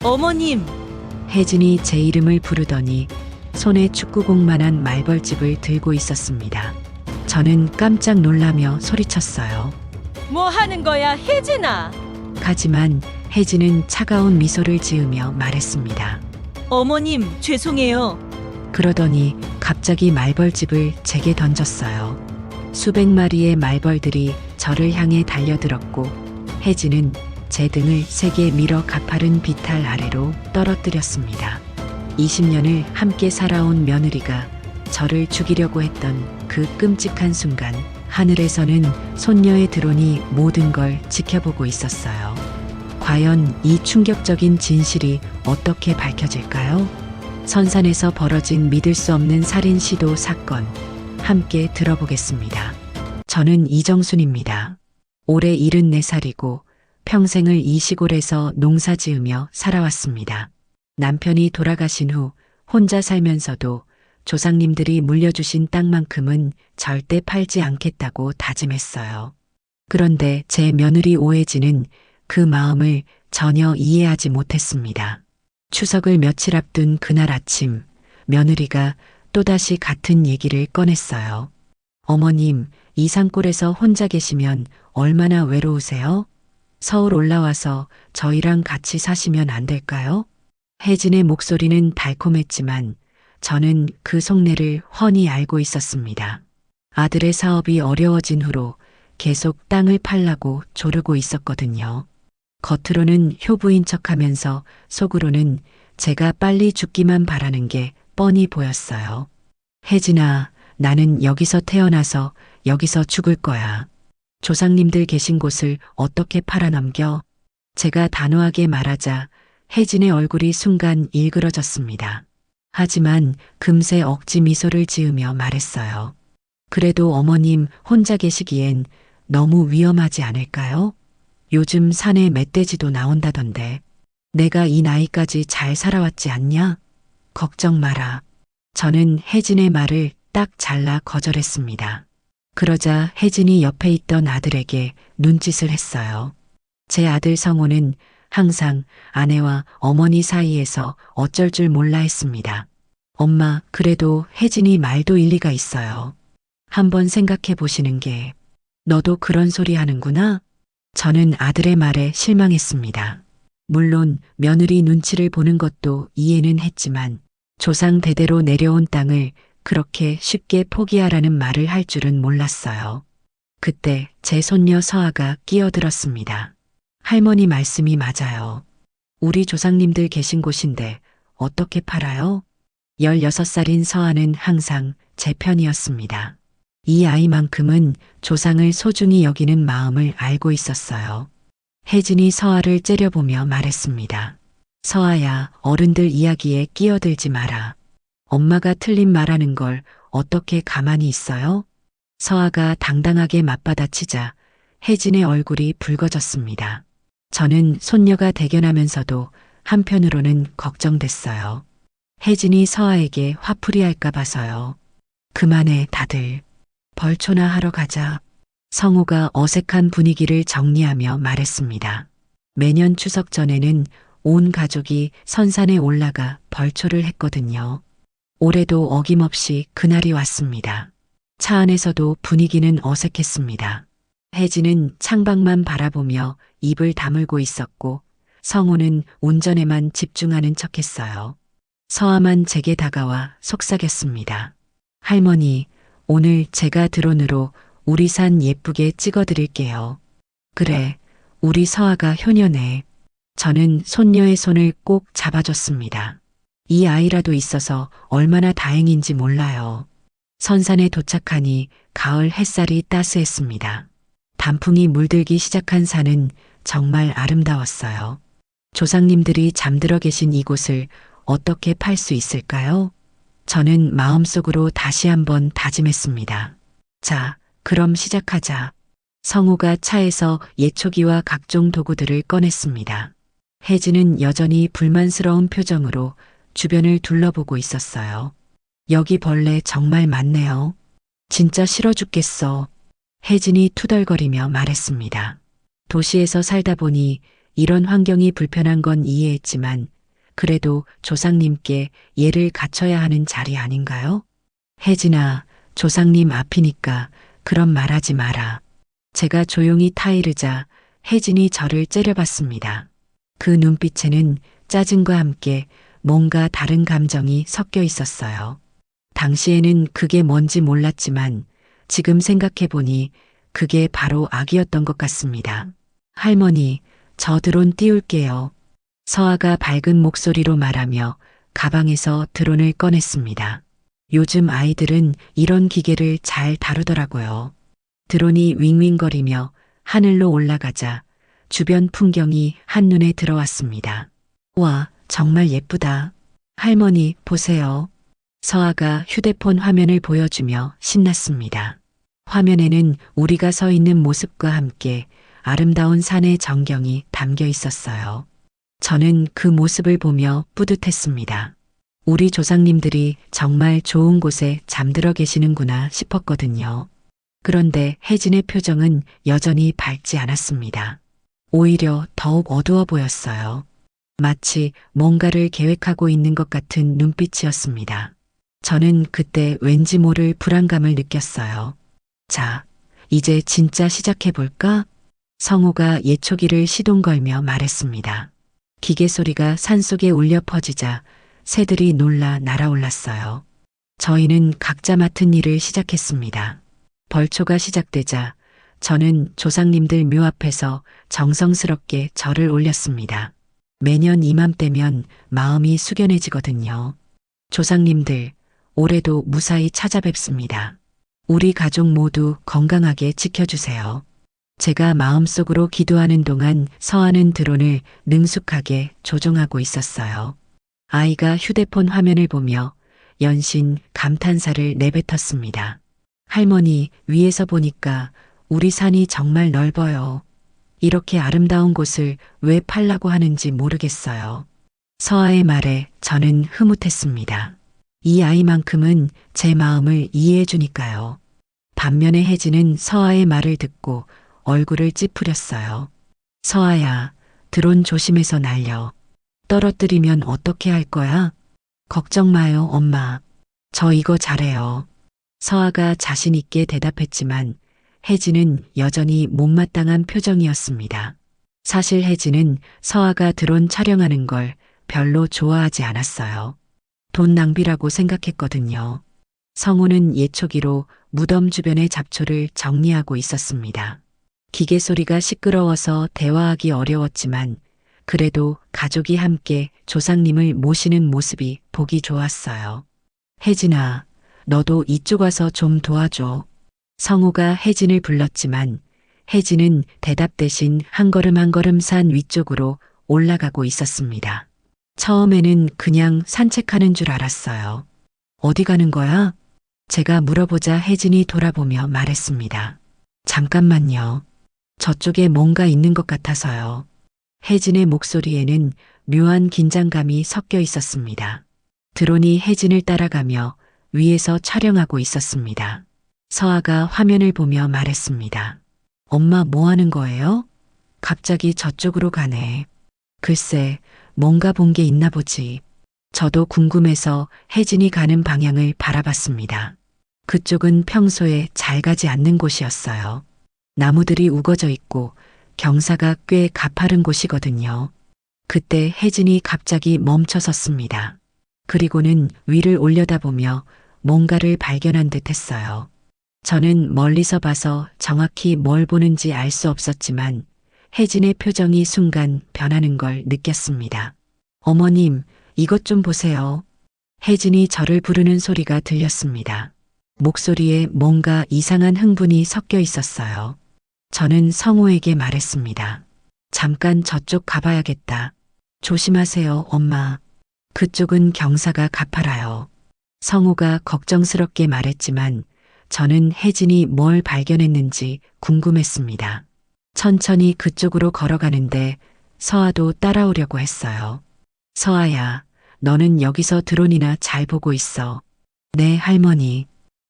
어머님, 혜진이 제 이름을 부르더니 손에 축구공만한 말벌집을 들고 있었습니다. 저는 깜짝 놀라며 소리쳤어요. 뭐 하는 거야, 혜진아? 하지만 혜진은 차가운 미소를 지으며 말했습니다. 어머님, 죄송해요. 그러더니 갑자기 말벌집을 제게 던졌어요. 수백 마리의 말벌들이 저를 향해 달려들었고 혜진은 제 등을 세게 밀어 가파른 비탈 아래로 떨어뜨렸습니다. 20년을 함께 살아온 며느리가 저를 죽이려고 했던 그 끔찍한 순간 하늘에서는 손녀의 드론이 모든 걸 지켜보고 있었어요. 과연 이 충격적인 진실이 어떻게 밝혀질까요? 선산에서 벌어진 믿을 수 없는 살인 시도 사건 함께 들어보겠습니다. 저는 이정순입니다. 올해 74살이고 평생을 이 시골에서 농사 지으며 살아왔습니다. 남편이 돌아가신 후 혼자 살면서도 조상님들이 물려주신 땅만큼은 절대 팔지 않겠다고 다짐했어요. 그런데 제 며느리 오혜진은 그 마음을 전혀 이해하지 못했습니다. 추석을 며칠 앞둔 그날 아침, 며느리가 또다시 같은 얘기를 꺼냈어요. 어머님, 이 산골에서 혼자 계시면 얼마나 외로우세요? 서울 올라와서 저희랑 같이 사시면 안 될까요? 혜진의 목소리는 달콤했지만 저는 그 속내를 훤히 알고 있었습니다. 아들의 사업이 어려워진 후로 계속 땅을 팔라고 조르고 있었거든요. 겉으로는 효부인 척하면서 속으로는 제가 빨리 죽기만 바라는 게 뻔히 보였어요. 혜진아, 나는 여기서 태어나서 여기서 죽을 거야. 조상님들 계신 곳을 어떻게 팔아넘겨? 제가 단호하게 말하자 혜진의 얼굴이 순간 일그러졌습니다. 하지만 금세 억지 미소를 지으며 말했어요. 그래도 어머님 혼자 계시기엔 너무 위험하지 않을까요? 요즘 산에 멧돼지도 나온다던데. 내가 이 나이까지 잘 살아왔지 않냐? 걱정 마라. 저는 혜진의 말을 딱 잘라 거절했습니다. 그러자 혜진이 옆에 있던 아들에게 눈짓을 했어요. 제 아들 성호는 항상 아내와 어머니 사이에서 어쩔 줄 몰라 했습니다. 엄마, 그래도 혜진이 말도 일리가 있어요. 한번 생각해 보시는 게. 너도 그런 소리 하는구나? 저는 아들의 말에 실망했습니다. 물론 며느리 눈치를 보는 것도 이해는 했지만 조상 대대로 내려온 땅을 그렇게 쉽게 포기하라는 말을 할 줄은 몰랐어요. 그때 제 손녀 서아가 끼어들었습니다. 할머니 말씀이 맞아요. 우리 조상님들 계신 곳인데 어떻게 팔아요? 16살인 서아는 항상 제 편이었습니다. 이 아이만큼은 조상을 소중히 여기는 마음을 알고 있었어요. 혜진이 서아를 째려보며 말했습니다. 서아야, 어른들 이야기에 끼어들지 마라. 엄마가 틀린 말하는 걸 어떻게 가만히 있어요? 서아가 당당하게 맞받아치자 혜진의 얼굴이 붉어졌습니다. 저는 손녀가 대견하면서도 한편으로는 걱정됐어요. 혜진이 서아에게 화풀이 할까 봐서요. 그만해 다들. 벌초나 하러 가자. 성우가 어색한 분위기를 정리하며 말했습니다. 매년 추석 전에는 온 가족이 선산에 올라가 벌초를 했거든요. 올해도 어김없이 그날이 왔습니다. 차 안에서도 분위기는 어색했습니다. 혜진은 창밖만 바라보며 입을 다물고 있었고 성우는 운전에만 집중하는 척했어요. 서아만 제게 다가와 속삭였습니다. 할머니, 오늘 제가 드론으로 우리 산 예쁘게 찍어드릴게요. 그래, 우리 서아가 효녀네. 저는 손녀의 손을 꼭 잡아줬습니다. 이 아이라도 있어서 얼마나 다행인지 몰라요. 선산에 도착하니 가을 햇살이 따스했습니다. 단풍이 물들기 시작한 산은 정말 아름다웠어요. 조상님들이 잠들어 계신 이곳을 어떻게 팔 수 있을까요? 저는 마음속으로 다시 한번 다짐했습니다. 자, 그럼 시작하자. 성우가 차에서 예초기와 각종 도구들을 꺼냈습니다. 혜진은 여전히 불만스러운 표정으로 주변을 둘러보고 있었어요. 여기 벌레 정말 많네요. 진짜 싫어 죽겠어. 혜진이 투덜거리며 말했습니다. 도시에서 살다 보니 이런 환경이 불편한 건 이해했지만 그래도 조상님께 예를 갖춰야 하는 자리 아닌가요? 혜진아, 조상님 앞이니까 그런 말하지 마라. 제가 조용히 타이르자 혜진이 저를 째려봤습니다. 그 눈빛에는 짜증과 함께 뭔가 다른 감정이 섞여 있었어요. 당시에는 그게 뭔지 몰랐지만 지금 생각해보니 그게 바로 악이었던 것 같습니다. 할머니, 저 드론 띄울게요. 서아가 밝은 목소리로 말하며 가방에서 드론을 꺼냈습니다. 요즘 아이들은 이런 기계를 잘 다루더라고요. 드론이 윙윙거리며 하늘로 올라가자 주변 풍경이 한눈에 들어왔습니다. 와, 정말 예쁘다. 할머니, 보세요. 서아가 휴대폰 화면을 보여주며 신났습니다. 화면에는 우리가 서 있는 모습과 함께 아름다운 산의 전경이 담겨 있었어요. 저는 그 모습을 보며 뿌듯했습니다. 우리 조상님들이 정말 좋은 곳에 잠들어 계시는구나 싶었거든요. 그런데 혜진의 표정은 여전히 밝지 않았습니다. 오히려 더욱 어두워 보였어요. 마치 뭔가를 계획하고 있는 것 같은 눈빛이었습니다. 저는 그때 왠지 모를 불안감을 느꼈어요. 자, 이제 진짜 시작해볼까? 성우가 예초기를 시동 걸며 말했습니다. 기계 소리가 산속에 울려 퍼지자 새들이 놀라 날아올랐어요. 저희는 각자 맡은 일을 시작했습니다. 벌초가 시작되자 저는 조상님들 묘 앞에서 정성스럽게 절을 올렸습니다. 매년 이맘때면 마음이 숙연해지거든요. 조상님들, 올해도 무사히 찾아뵙습니다. 우리 가족 모두 건강하게 지켜주세요. 제가 마음속으로 기도하는 동안 서아는 드론을 능숙하게 조종하고 있었어요. 아이가 휴대폰 화면을 보며 연신 감탄사를 내뱉었습니다. 할머니, 위에서 보니까 우리 산이 정말 넓어요. 이렇게 아름다운 곳을 왜 팔라고 하는지 모르겠어요. 서아의 말에 저는 흐뭇했습니다. 이 아이만큼은 제 마음을 이해해 주니까요. 반면에 혜진은 서아의 말을 듣고 얼굴을 찌푸렸어요. 서아야, 드론 조심해서 날려. 떨어뜨리면 어떻게 할 거야? 걱정 마요, 엄마. 저 이거 잘해요. 서아가 자신 있게 대답했지만 혜진은 여전히 못마땅한 표정이었습니다. 사실 혜진은 서아가 드론 촬영하는 걸 별로 좋아하지 않았어요. 돈 낭비라고 생각했거든요. 성우는 예초기로 무덤 주변의 잡초를 정리하고 있었습니다. 기계 소리가 시끄러워서 대화하기 어려웠지만 그래도 가족이 함께 조상님을 모시는 모습이 보기 좋았어요. 혜진아, 너도 이쪽 와서 좀 도와줘. 성우가 혜진을 불렀지만 혜진은 대답 대신 한 걸음 한 걸음 산 위쪽으로 올라가고 있었습니다. 처음에는 그냥 산책하는 줄 알았어요. 어디 가는 거야? 제가 물어보자 혜진이 돌아보며 말했습니다. 잠깐만요. 저쪽에 뭔가 있는 것 같아서요. 혜진의 목소리에는 묘한 긴장감이 섞여 있었습니다. 드론이 혜진을 따라가며 위에서 촬영하고 있었습니다. 서아가 화면을 보며 말했습니다. 엄마 뭐 하는 거예요? 갑자기 저쪽으로 가네. 글쎄, 뭔가 본 게 있나 보지. 저도 궁금해서 혜진이 가는 방향을 바라봤습니다. 그쪽은 평소에 잘 가지 않는 곳이었어요. 나무들이 우거져 있고 경사가 꽤 가파른 곳이거든요. 그때 혜진이 갑자기 멈춰 섰습니다. 그리고는 위를 올려다보며 뭔가를 발견한 듯 했어요. 저는 멀리서 봐서 정확히 뭘 보는지 알 수 없었지만 혜진의 표정이 순간 변하는 걸 느꼈습니다. 어머님, 이것 좀 보세요. 혜진이 저를 부르는 소리가 들렸습니다. 목소리에 뭔가 이상한 흥분이 섞여 있었어요. 저는 성우에게 말했습니다. 잠깐 저쪽 가봐야겠다. 조심하세요, 엄마. 그쪽은 경사가 가파라요. 성우가 걱정스럽게 말했지만 저는 혜진이 뭘 발견했는지 궁금했습니다. 천천히 그쪽으로 걸어가는데 서아도 따라오려고 했어요. 서아야, 너는 여기서 드론이나 잘 보고 있어. 네, 할머니.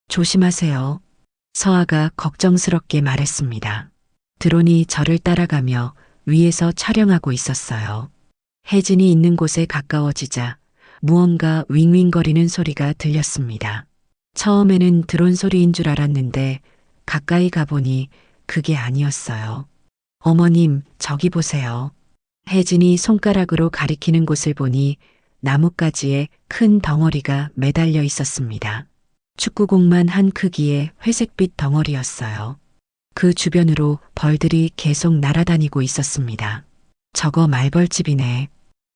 조심하세요. 서아가 걱정스럽게 말했습니다. 드론이 저를 따라가며 위에서 촬영하고 있었어요. 혜진이 있는 곳에 가까워지자 무언가 윙윙거리는 소리가 들렸습니다. 처음에는 드론 소리인 줄 알았는데 가까이 가보니 그게 아니었어요. 어머님, 저기 보세요. 혜진이 손가락으로 가리키는 곳을 보니 나뭇가지에 큰 덩어리가 매달려 있었습니다. 축구공만 한 크기의 회색빛 덩어리였어요. 그 주변으로 벌들이 계속 날아다니고 있었습니다. 저거 말벌집이네.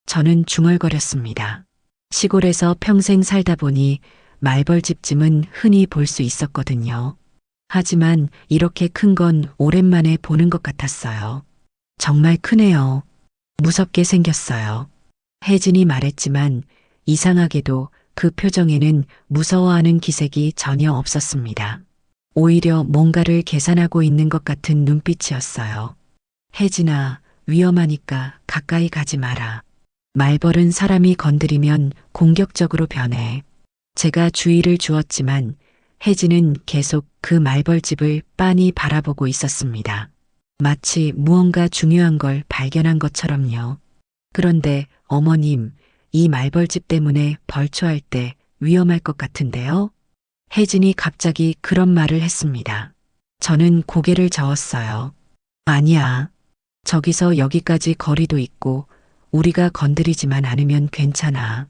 저는 중얼거렸습니다. 시골에서 평생 살다 보니 말벌집쯤은 흔히 볼 수 있었거든요. 하지만 이렇게 큰 건 오랜만에 보는 것 같았어요. 정말 크네요. 무섭게 생겼어요. 혜진이 말했지만 이상하게도 그 표정에는 무서워하는 기색이 전혀 없었습니다. 오히려 뭔가를 계산하고 있는 것 같은 눈빛이었어요. 혜진아, 위험하니까 가까이 가지 마라. 말벌은 사람이 건드리면 공격적으로 변해. 제가 주의를 주었지만 혜진은 계속 그 말벌집을 빤히 바라보고 있었습니다. 마치 무언가 중요한 걸 발견한 것처럼요. 그런데 어머님, 이 말벌집 때문에 벌초할 때 위험할 것 같은데요? 혜진이 갑자기 그런 말을 했습니다. 저는 고개를 저었어요. 아니야. 저기서 여기까지 거리도 있고 우리가 건드리지만 않으면 괜찮아.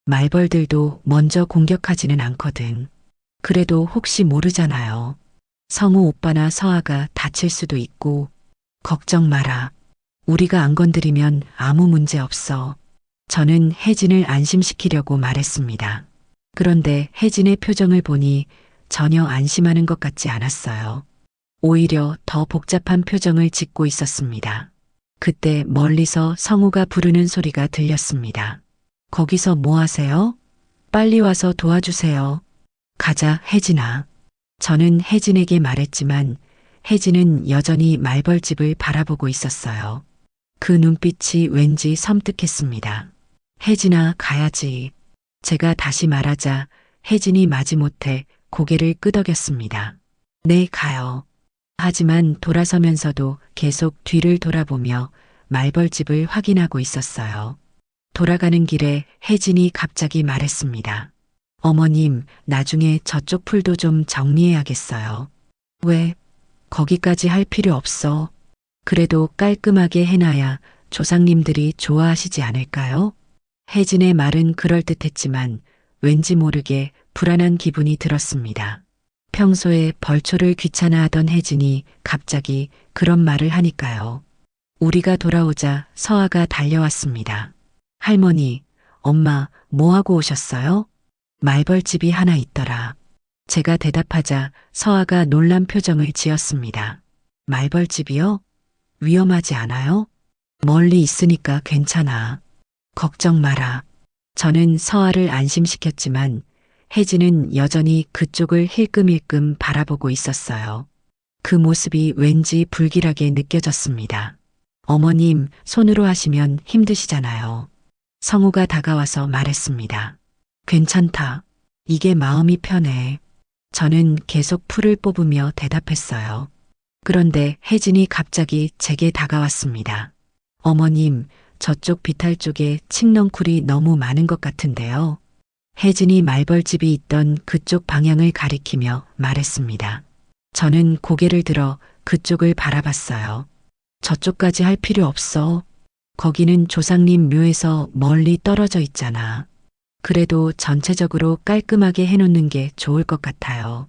말벌들도 먼저 공격하지는 않거든. 그래도 혹시 모르잖아요. 성우 오빠나 서아가 다칠 수도 있고. 걱정 마라. 우리가 안 건드리면 아무 문제 없어. 저는 혜진을 안심시키려고 말했습니다. 그런데 혜진의 표정을 보니 전혀 안심하는 것 같지 않았어요. 오히려 더 복잡한 표정을 짓고 있었습니다. 그때 멀리서 성우가 부르는 소리가 들렸습니다. 거기서 뭐 하세요? 빨리 와서 도와주세요. 가자, 혜진아. 저는 혜진에게 말했지만 혜진은 여전히 말벌집을 바라보고 있었어요. 그 눈빛이 왠지 섬뜩했습니다. 혜진아, 가야지. 제가 다시 말하자 혜진이 마지못해 고개를 끄덕였습니다. 네, 가요. 하지만 돌아서면서도 계속 뒤를 돌아보며 말벌집을 확인하고 있었어요. 돌아가는 길에 혜진이 갑자기 말했습니다. 어머님, 나중에 저쪽 풀도 좀 정리해야겠어요. 왜? 거기까지 할 필요 없어. 그래도 깔끔하게 해놔야 조상님들이 좋아하시지 않을까요? 혜진의 말은 그럴듯했지만 왠지 모르게 불안한 기분이 들었습니다. 평소에 벌초를 귀찮아하던 혜진이 갑자기 그런 말을 하니까요. 우리가 돌아오자 서아가 달려왔습니다. 할머니, 엄마, 뭐하고 오셨어요? 말벌집이 하나 있더라. 제가 대답하자 서아가 놀란 표정을 지었습니다. 말벌집이요? 위험하지 않아요? 멀리 있으니까 괜찮아. 걱정 마라. 저는 서아를 안심시켰지만 혜진은 여전히 그쪽을 힐끔힐끔 바라보고 있었어요. 그 모습이 왠지 불길하게 느껴졌습니다. 어머님, 손으로 하시면 힘드시잖아요. 성우가 다가와서 말했습니다. 괜찮다. 이게 마음이 편해. 저는 계속 풀을 뽑으며 대답했어요. 그런데 혜진이 갑자기 제게 다가왔습니다. 어머님, 저쪽 비탈 쪽에 칡넝쿨이 너무 많은 것 같은데요. 혜진이 말벌집이 있던 그쪽 방향을 가리키며 말했습니다. 저는 고개를 들어 그쪽을 바라봤어요. 저쪽까지 할 필요 없어. 거기는 조상님 묘에서 멀리 떨어져 있잖아. 그래도 전체적으로 깔끔하게 해놓는 게 좋을 것 같아요.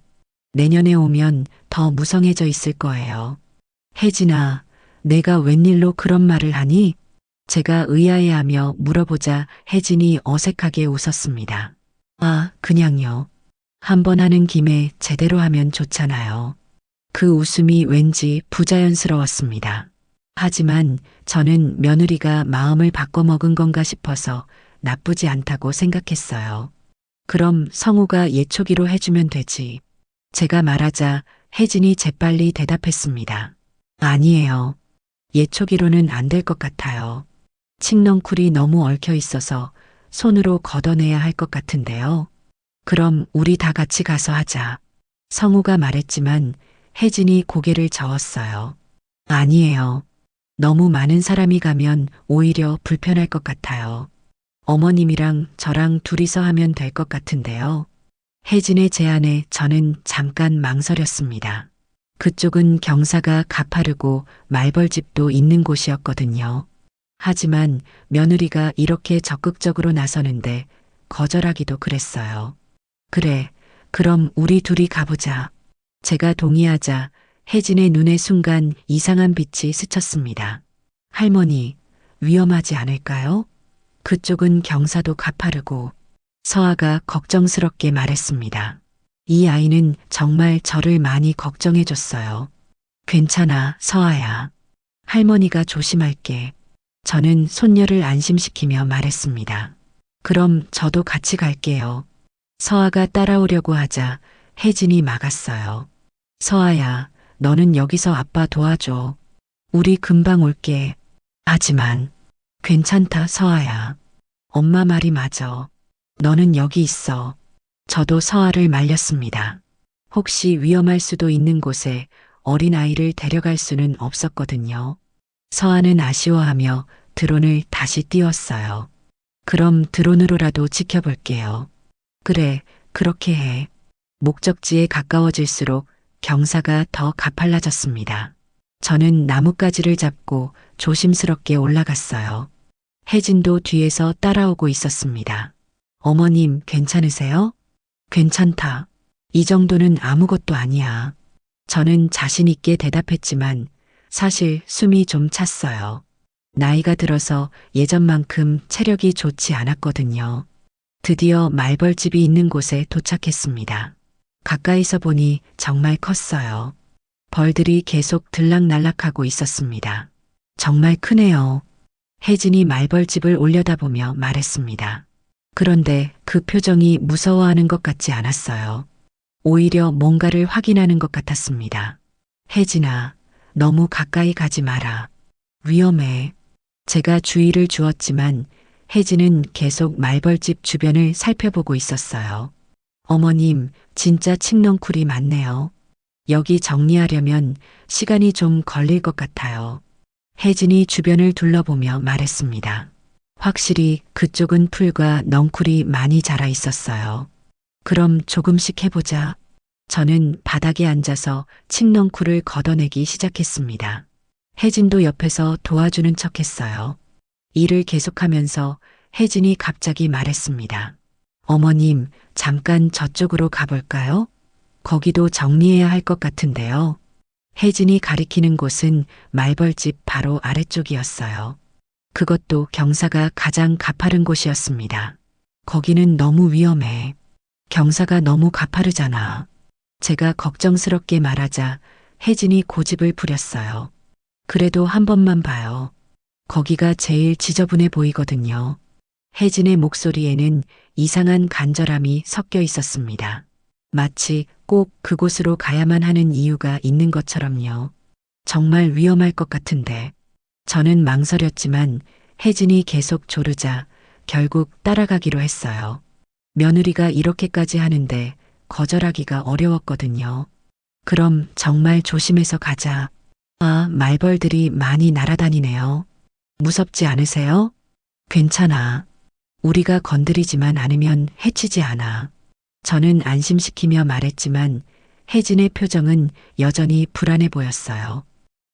내년에 오면 더 무성해져 있을 거예요. 혜진아, 내가 웬일로 그런 말을 하니? 제가 의아해하며 물어보자 혜진이 어색하게 웃었습니다. 아, 그냥요. 한번 하는 김에 제대로 하면 좋잖아요. 그 웃음이 왠지 부자연스러웠습니다. 하지만 저는 며느리가 마음을 바꿔먹은 건가 싶어서 나쁘지 않다고 생각했어요. 그럼 성우가 예초기로 해주면 되지. 제가 말하자 혜진이 재빨리 대답했습니다. 아니에요. 예초기로는 안 될 것 같아요. 칡넝쿨이 너무 얽혀 있어서 손으로 걷어내야 할 것 같은데요. 그럼 우리 다 같이 가서 하자. 성우가 말했지만 혜진이 고개를 저었어요. 아니에요. 너무 많은 사람이 가면 오히려 불편할 것 같아요. 어머님이랑 저랑 둘이서 하면 될 것 같은데요. 혜진의 제안에 저는 잠깐 망설였습니다. 그쪽은 경사가 가파르고 말벌집도 있는 곳이었거든요. 하지만 며느리가 이렇게 적극적으로 나서는데 거절하기도 그랬어요. 그래, 그럼 우리 둘이 가보자. 제가 동의하자 혜진의 눈에 순간 이상한 빛이 스쳤습니다. 할머니, 위험하지 않을까요? 그쪽은 경사도 가파르고 서아가 걱정스럽게 말했습니다. 이 아이는 정말 저를 많이 걱정해줬어요. 괜찮아, 서아야. 할머니가 조심할게. 저는 손녀를 안심시키며 말했습니다. 그럼 저도 같이 갈게요. 서아가 따라오려고 하자 혜진이 막았어요. 서아야, 너는 여기서 아빠 도와줘. 우리 금방 올게. 하지만 괜찮다, 서아야. 엄마 말이 맞아. 너는 여기 있어. 저도 서아를 말렸습니다. 혹시 위험할 수도 있는 곳에 어린아이를 데려갈 수는 없었거든요. 서아는 아쉬워하며 드론을 다시 띄웠어요. 그럼 드론으로라도 지켜볼게요. 그래, 그렇게 해. 목적지에 가까워질수록 경사가 더 가팔라졌습니다. 저는 나뭇가지를 잡고 조심스럽게 올라갔어요. 혜진도 뒤에서 따라오고 있었습니다. 어머님, 괜찮으세요? 괜찮다. 이 정도는 아무것도 아니야. 저는 자신 있게 대답했지만 사실 숨이 좀 찼어요. 나이가 들어서 예전만큼 체력이 좋지 않았거든요. 드디어 말벌집이 있는 곳에 도착했습니다. 가까이서 보니 정말 컸어요. 벌들이 계속 들락날락하고 있었습니다. 정말 크네요. 혜진이 말벌집을 올려다보며 말했습니다. 그런데 그 표정이 무서워하는 것 같지 않았어요. 오히려 뭔가를 확인하는 것 같았습니다. 혜진아, 너무 가까이 가지 마라. 위험해. 제가 주의를 주었지만 혜진은 계속 말벌집 주변을 살펴보고 있었어요. 어머님, 진짜 칡넝쿨이 많네요. 여기 정리하려면 시간이 좀 걸릴 것 같아요. 혜진이 주변을 둘러보며 말했습니다. 확실히 그쪽은 풀과 넝쿨이 많이 자라 있었어요. 그럼 조금씩 해보자. 저는 바닥에 앉아서 칡넝쿨을 걷어내기 시작했습니다. 혜진도 옆에서 도와주는 척했어요. 일을 계속하면서 혜진이 갑자기 말했습니다. 어머님, 잠깐 저쪽으로 가볼까요? 거기도 정리해야 할 것 같은데요. 혜진이 가리키는 곳은 말벌집 바로 아래쪽이었어요. 그것도 경사가 가장 가파른 곳이었습니다. 거기는 너무 위험해. 경사가 너무 가파르잖아. 제가 걱정스럽게 말하자 혜진이 고집을 부렸어요. 그래도 한 번만 봐요. 거기가 제일 지저분해 보이거든요. 혜진의 목소리에는 이상한 간절함이 섞여 있었습니다. 마치 꼭 그곳으로 가야만 하는 이유가 있는 것처럼요. 정말 위험할 것 같은데. 저는 망설였지만 혜진이 계속 조르자 결국 따라가기로 했어요. 며느리가 이렇게까지 하는데 거절하기가 어려웠거든요. 그럼 정말 조심해서 가자. 아, 말벌들이 많이 날아다니네요. 무섭지 않으세요? 괜찮아. 우리가 건드리지만 않으면 해치지 않아. 저는 안심시키며 말했지만 혜진의 표정은 여전히 불안해 보였어요.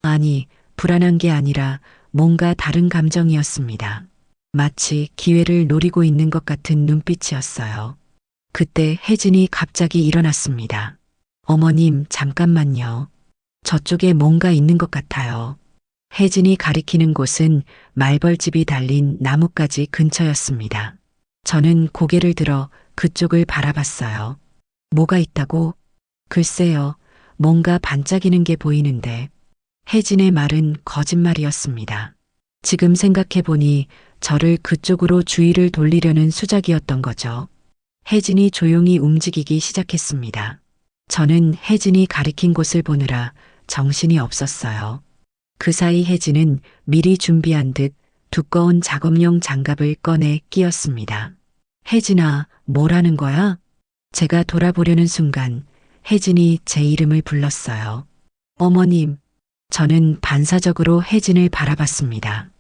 아니, 불안한 게 아니라 뭔가 다른 감정이었습니다. 마치 기회를 노리고 있는 것 같은 눈빛이었어요. 그때 혜진이 갑자기 일어났습니다. 어머님, 잠깐만요. 저쪽에 뭔가 있는 것 같아요. 혜진이 가리키는 곳은 말벌집이 달린 나뭇가지 근처였습니다. 저는 고개를 들어 그쪽을 바라봤어요. 뭐가 있다고? 글쎄요, 뭔가 반짝이는 게 보이는데. 혜진의 말은 거짓말이었습니다. 지금 생각해보니 저를 그쪽으로 주의를 돌리려는 수작이었던 거죠. 혜진이 조용히 움직이기 시작했습니다. 저는 혜진이 가리킨 곳을 보느라 정신이 없었어요. 그 사이 혜진은 미리 준비한 듯 두꺼운 작업용 장갑을 꺼내 끼었습니다. 혜진아, 뭐라는 거야? 제가 돌아보려는 순간 혜진이 제 이름을 불렀어요. 어머님, 저는 반사적으로 혜진을 바라봤습니다.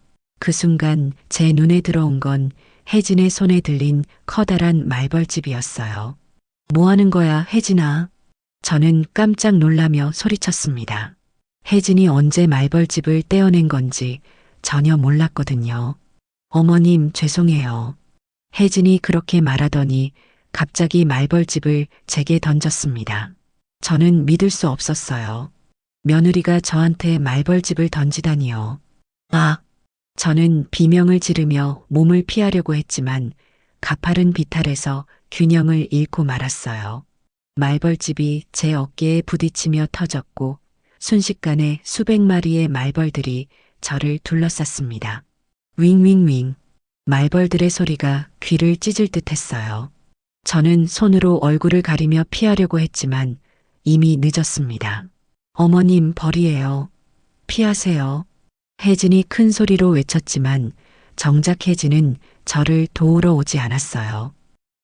그 순간 제 눈에 들어온 건 혜진의 손에 들린 커다란 말벌집이었어요. 뭐 하는 거야, 혜진아? 저는 깜짝 놀라며 소리쳤습니다. 혜진이 언제 말벌집을 떼어낸 건지 전혀 몰랐거든요. 어머님, 죄송해요. 혜진이 그렇게 말하더니 갑자기 말벌집을 제게 던졌습니다. 저는 믿을 수 없었어요. 며느리가 저한테 말벌집을 던지다니요. 아! 저는 비명을 지르며 몸을 피하려고 했지만 가파른 비탈에서 균형을 잃고 말았어요. 말벌집이 제 어깨에 부딪히며 터졌고 순식간에 수백 마리의 말벌들이 저를 둘러쌌습니다. 윙윙윙. 말벌들의 소리가 귀를 찢을 듯 했어요. 저는 손으로 얼굴을 가리며 피하려고 했지만 이미 늦었습니다. 어머님, 벌이에요. 피하세요. 혜진이 큰 소리로 외쳤지만 정작 혜진은 저를 도우러 오지 않았어요.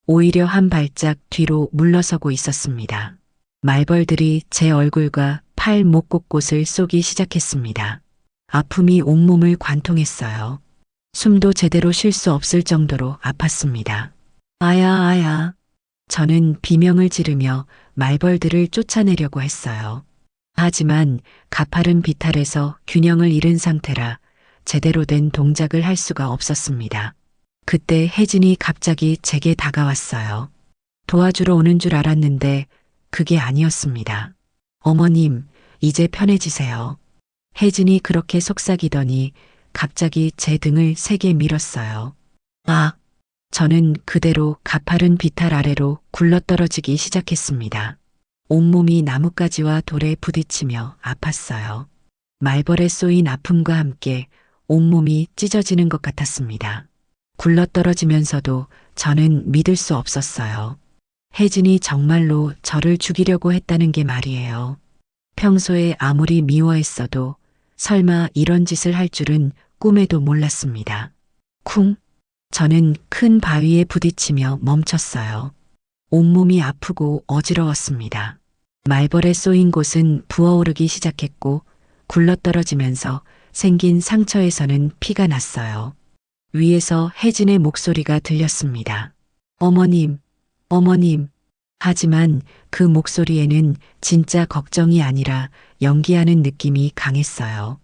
오히려 한 발짝 뒤로 물러서고 있었습니다. 말벌들이 제 얼굴과 팔, 목 곳곳을 쏘기 시작했습니다. 아픔이 온몸을 관통했어요. 숨도 제대로 쉴 수 없을 정도로 아팠습니다. 아야, 아야. 저는 비명을 지르며 말벌들을 쫓아내려고 했어요. 하지만 가파른 비탈에서 균형을 잃은 상태라 제대로 된 동작을 할 수가 없었습니다. 그때 혜진이 갑자기 제게 다가왔어요. 도와주러 오는 줄 알았는데 그게 아니었습니다. 어머님, 이제 편해지세요. 혜진이 그렇게 속삭이더니 갑자기 제 등을 세게 밀었어요. 아! 저는 그대로 가파른 비탈 아래로 굴러떨어지기 시작했습니다. 온몸이 나뭇가지와 돌에 부딪히며 아팠어요. 말벌에 쏘인 아픔과 함께 온몸이 찢어지는 것 같았습니다. 굴러떨어지면서도 저는 믿을 수 없었어요. 혜진이 정말로 저를 죽이려고 했다는 게 말이에요. 평소에 아무리 미워했어도 설마 이런 짓을 할 줄은 꿈에도 몰랐습니다. 쿵! 저는 큰 바위에 부딪히며 멈췄어요. 온몸이 아프고 어지러웠습니다. 말벌에 쏘인 곳은 부어오르기 시작했고 굴러떨어지면서 생긴 상처에서는 피가 났어요. 위에서 혜진의 목소리가 들렸습니다. 어머님, 어머님. 하지만 그 목소리에는 진짜 걱정이 아니라 연기하는 느낌이 강했어요.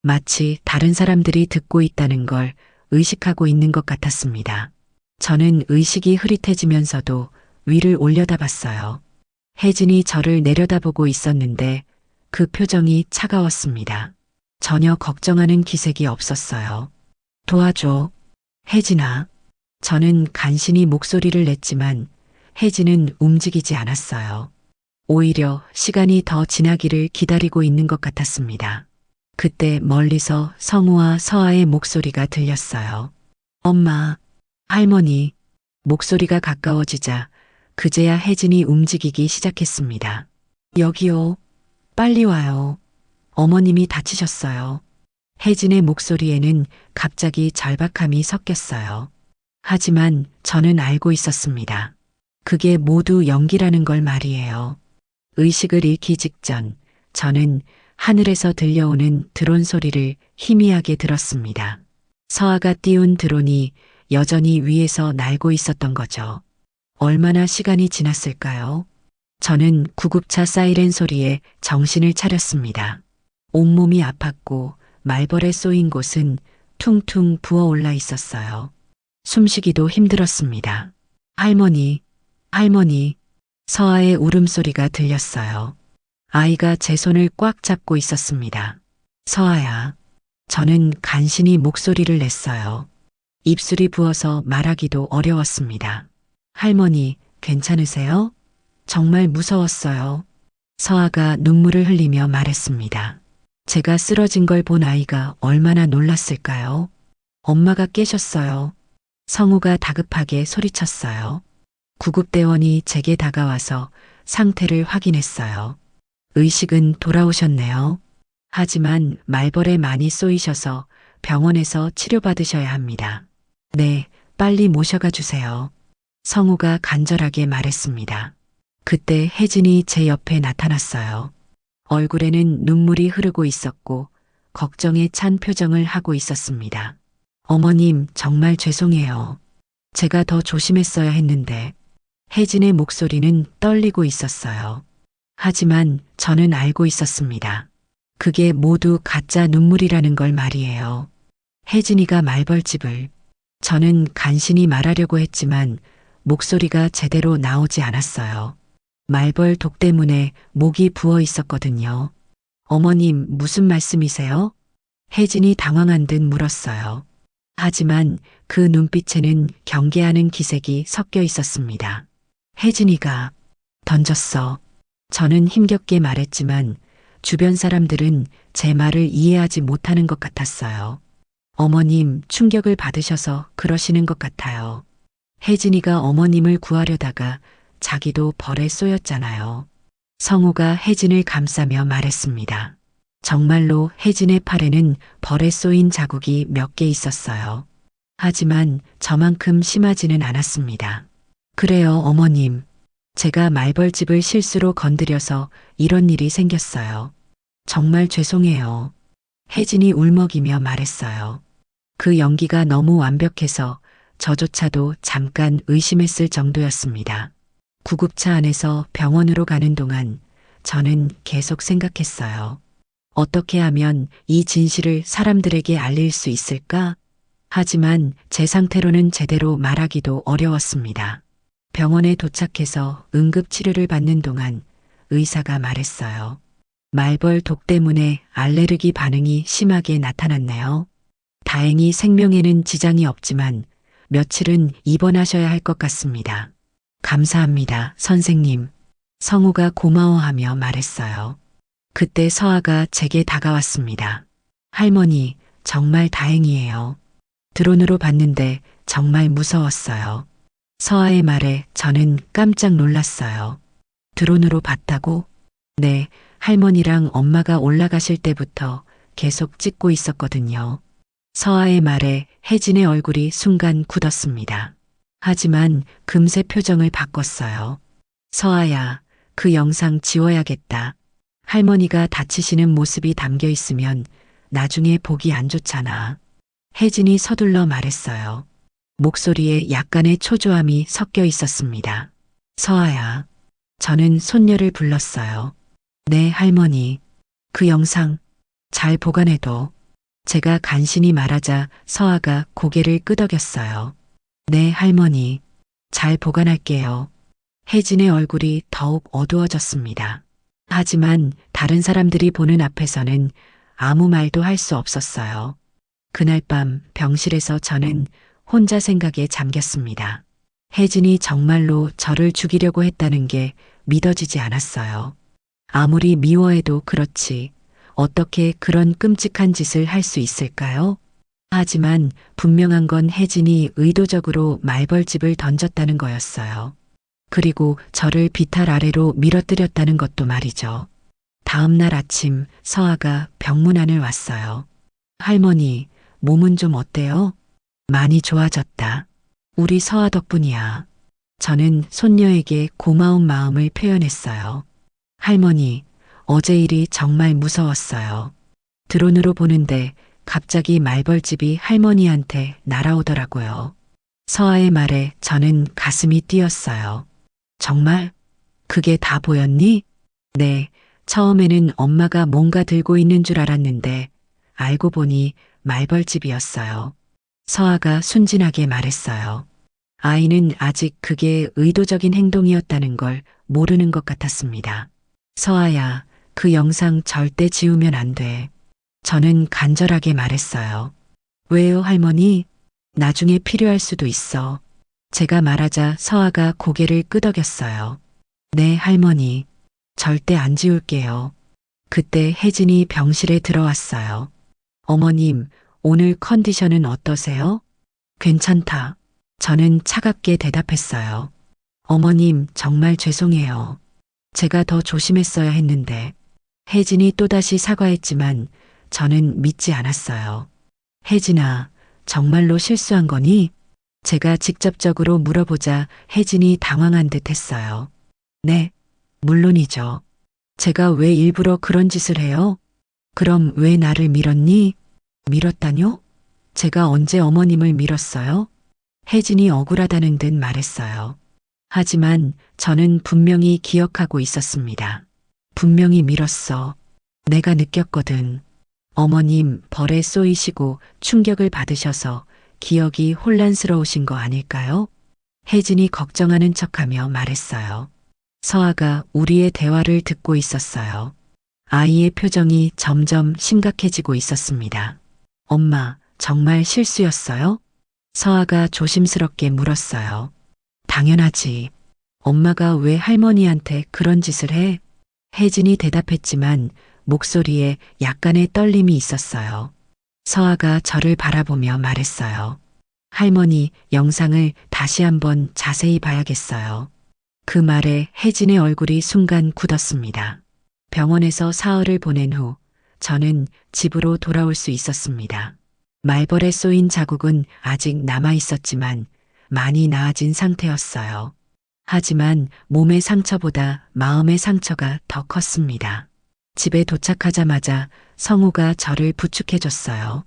마치 다른 사람들이 듣고 있다는 걸 의식하고 있는 것 같았습니다. 저는 의식이 흐릿해지면서도 위를 올려다봤어요. 혜진이 저를 내려다보고 있었는데 그 표정이 차가웠습니다. 전혀 걱정하는 기색이 없었어요. 도와줘. 혜진아. 저는 간신히 목소리를 냈지만 혜진은 움직이지 않았어요. 오히려 시간이 더 지나기를 기다리고 있는 것 같았습니다. 그때 멀리서 성우와 서아의 목소리가 들렸어요. 엄마, 할머니. 목소리가 가까워지자 그제야 혜진이 움직이기 시작했습니다. 여기요. 빨리 와요. 어머님이 다치셨어요. 혜진의 목소리에는 갑자기 절박함이 섞였어요. 하지만 저는 알고 있었습니다. 그게 모두 연기라는 걸 말이에요. 의식을 잃기 직전 저는 하늘에서 들려오는 드론 소리를 희미하게 들었습니다. 서아가 띄운 드론이 여전히 위에서 날고 있었던 거죠. 얼마나 시간이 지났을까요? 저는 구급차 사이렌 소리에 정신을 차렸습니다. 온몸이 아팠고 말벌에 쏘인 곳은 퉁퉁 부어올라 있었어요. 숨쉬기도 힘들었습니다. 할머니, 할머니. 서아의 울음소리가 들렸어요. 아이가 제 손을 꽉 잡고 있었습니다. 서아야. 저는 간신히 목소리를 냈어요. 입술이 부어서 말하기도 어려웠습니다. 할머니, 괜찮으세요? 정말 무서웠어요. 서아가 눈물을 흘리며 말했습니다. 제가 쓰러진 걸 본 아이가 얼마나 놀랐을까요? 엄마가 깨셨어요. 성우가 다급하게 소리쳤어요. 구급대원이 제게 다가와서 상태를 확인했어요. 의식은 돌아오셨네요. 하지만 말벌에 많이 쏘이셔서 병원에서 치료받으셔야 합니다. 네, 빨리 모셔가 주세요. 성우가 간절하게 말했습니다. 그때 혜진이 제 옆에 나타났어요. 얼굴에는 눈물이 흐르고 있었고 걱정에 찬 표정을 하고 있었습니다. 어머님, 정말 죄송해요. 제가 더 조심했어야 했는데. 혜진의 목소리는 떨리고 있었어요. 하지만 저는 알고 있었습니다. 그게 모두 가짜 눈물이라는 걸 말이에요. 혜진이가 말벌집을. 저는 간신히 말하려고 했지만 목소리가 제대로 나오지 않았어요. 말벌 독 때문에 목이 부어 있었거든요. 어머님, 무슨 말씀이세요? 혜진이 당황한 듯 물었어요. 하지만 그 눈빛에는 경계하는 기색이 섞여 있었습니다. 혜진이가 던졌어. 저는 힘겹게 말했지만 주변 사람들은 제 말을 이해하지 못하는 것 같았어요. 어머님, 충격을 받으셔서 그러시는 것 같아요. 혜진이가 어머님을 구하려다가 자기도 벌에 쏘였잖아요. 성우가 혜진을 감싸며 말했습니다. 정말로 혜진의 팔에는 벌에 쏘인 자국이 몇 개 있었어요. 하지만 저만큼 심하지는 않았습니다. 그래요, 어머님. 제가 말벌집을 실수로 건드려서 이런 일이 생겼어요. 정말 죄송해요. 혜진이 울먹이며 말했어요. 그 연기가 너무 완벽해서 저조차도 잠깐 의심했을 정도였습니다. 구급차 안에서 병원으로 가는 동안 저는 계속 생각했어요. 어떻게 하면 이 진실을 사람들에게 알릴 수 있을까? 하지만 제 상태로는 제대로 말하기도 어려웠습니다. 병원에 도착해서 응급치료를 받는 동안 의사가 말했어요. 말벌 독 때문에 알레르기 반응이 심하게 나타났네요. 다행히 생명에는 지장이 없지만 며칠은 입원하셔야 할 것 같습니다. 감사합니다, 선생님. 성우가 고마워하며 말했어요. 그때 서아가 제게 다가왔습니다. 할머니, 정말 다행이에요. 드론으로 봤는데 정말 무서웠어요. 서아의 말에 저는 깜짝 놀랐어요. 드론으로 봤다고? 네, 할머니랑 엄마가 올라가실 때부터 계속 찍고 있었거든요. 서아의 말에 혜진의 얼굴이 순간 굳었습니다. 하지만 금세 표정을 바꿨어요. 서아야, 그 영상 지워야겠다. 할머니가 다치시는 모습이 담겨 있으면 나중에 보기 안 좋잖아. 혜진이 서둘러 말했어요. 목소리에 약간의 초조함이 섞여 있었습니다. 서아야. 저는 손녀를 불렀어요. 네, 할머니. 그 영상 잘 보관해둬. 제가 간신히 말하자 서아가 고개를 끄덕였어요. 네, 할머니. 잘 보관할게요. 혜진의 얼굴이 더욱 어두워졌습니다. 하지만 다른 사람들이 보는 앞에서는 아무 말도 할 수 없었어요. 그날 밤 병실에서 저는 혼자 생각에 잠겼습니다. 혜진이 정말로 저를 죽이려고 했다는 게 믿어지지 않았어요. 아무리 미워해도 그렇지 어떻게 그런 끔찍한 짓을 할 수 있을까요? 하지만 분명한 건 혜진이 의도적으로 말벌집을 던졌다는 거였어요. 그리고 저를 비탈 아래로 밀어뜨렸다는 것도 말이죠. 다음 날 아침 서아가 병문안을 왔어요. 할머니, 몸은 좀 어때요? 많이 좋아졌다. 우리 서아 덕분이야. 저는 손녀에게 고마운 마음을 표현했어요. 할머니, 어제 일이 정말 무서웠어요. 드론으로 보는데 갑자기 말벌집이 할머니한테 날아오더라고요. 서아의 말에 저는 가슴이 뛰었어요. 정말? 그게 다 보였니? 네, 처음에는 엄마가 뭔가 들고 있는 줄 알았는데 알고 보니 말벌집이었어요. 서아가 순진하게 말했어요. 아이는 아직 그게 의도적인 행동이었다는 걸 모르는 것 같았습니다. 서아야, 그 영상 절대 지우면 안 돼. 저는 간절하게 말했어요. 왜요, 할머니? 나중에 필요할 수도 있어. 제가 말하자 서아가 고개를 끄덕였어요. 네, 할머니. 절대 안 지울게요. 그때 혜진이 병실에 들어왔어요. 어머님, 오늘 컨디션은 어떠세요? 괜찮다. 저는 차갑게 대답했어요. 어머님, 정말 죄송해요. 제가 더 조심했어야 했는데. 혜진이 또다시 사과했지만 저는 믿지 않았어요. 혜진아, 정말로 실수한 거니? 제가 직접적으로 물어보자 혜진이 당황한 듯 했어요. 네, 물론이죠. 제가 왜 일부러 그런 짓을 해요? 그럼 왜 나를 밀었니? 밀었다뇨? 제가 언제 어머님을 밀었어요? 혜진이 억울하다는 듯 말했어요. 하지만 저는 분명히 기억하고 있었습니다. 분명히 밀었어. 내가 느꼈거든. 어머님 벌에 쏘이시고 충격을 받으셔서 기억이 혼란스러우신 거 아닐까요? 혜진이 걱정하는 척하며 말했어요. 서아가 우리의 대화를 듣고 있었어요. 아이의 표정이 점점 심각해지고 있었습니다. 엄마, 정말 실수였어요? 서아가 조심스럽게 물었어요. 당연하지. 엄마가 왜 할머니한테 그런 짓을 해? 혜진이 대답했지만 목소리에 약간의 떨림이 있었어요. 서아가 저를 바라보며 말했어요. 할머니, 영상을 다시 한번 자세히 봐야겠어요. 그 말에 혜진의 얼굴이 순간 굳었습니다. 병원에서 사흘을 보낸 후 저는 집으로 돌아올 수 있었습니다. 말벌에 쏘인 자국은 아직 남아 있었지만 많이 나아진 상태였어요. 하지만 몸의 상처보다 마음의 상처가 더 컸습니다. 집에 도착하자마자 성우가 저를 부축해줬어요.